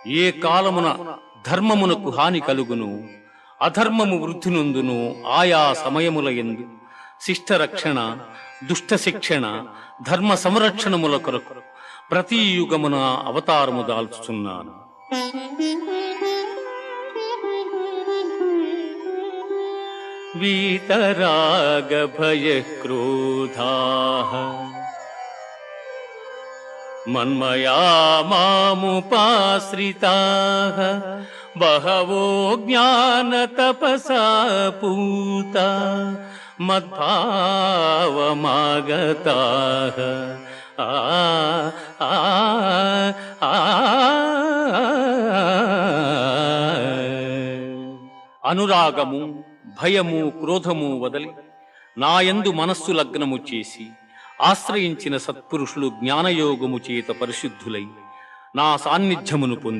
ఏ కాలమున ధర్మమునకు హాని కలుగును, అధర్మము వృద్ధి నొందును, ఆయా సమయముల యందు శిష్ట రక్షణ, దుష్ట శిక్షణ, ధర్మ సంరక్షణముల కొరకు ప్రతి యుగమున అవతారము దాల్చుచున్నాను. వీతరాగ భయ క్రోధాః మన్మయా మాముపాశ్రితాః బహవో జ్ఞాన తపసా పూతా మద్భావమాగతాః. అనురాగము, భయము, క్రోధము వదలి నాయందు మనస్సు లగ్నము చేసి ఆశ్రయించిన సత్పురుషులు జ్ఞానయోగము చేత పరిశుద్ధులై నా సాన్నిధ్యమును పొంది